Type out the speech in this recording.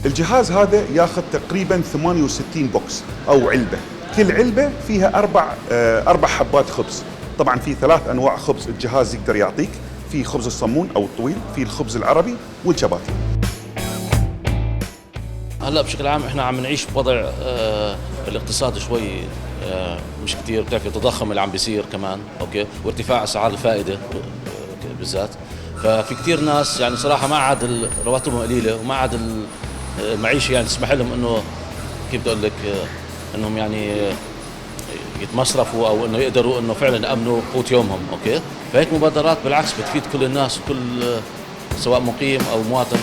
الجهاز هذا ياخذ تقريبا 68 بوكس او علبه، كل علبه فيها اربع حبات خبز. طبعا في 3 انواع خبز الجهاز يقدر يعطيك، في خبز الصمون او الطويل، في الخبز العربي والشباتي. هلا بشكل عام احنا عم نعيش بوضع الاقتصاد شوي مش كثير، بتعرف التضخم اللي عم بيصير كمان، اوكي، وارتفاع اسعار الفائده بالذات. ففي كثير ناس يعني صراحه ما عاد رواتبهم قليله، وما عاد المعيشه يعني تسمح لهم انه كيف بدي اقول لك انهم يعني يتمصرفوا او انه يقدروا انه فعلا يامنوا قوت يومهم، اوكي. فهيك مبادرات بالعكس بتفيد كل الناس، كل سواء مقيم او مواطن.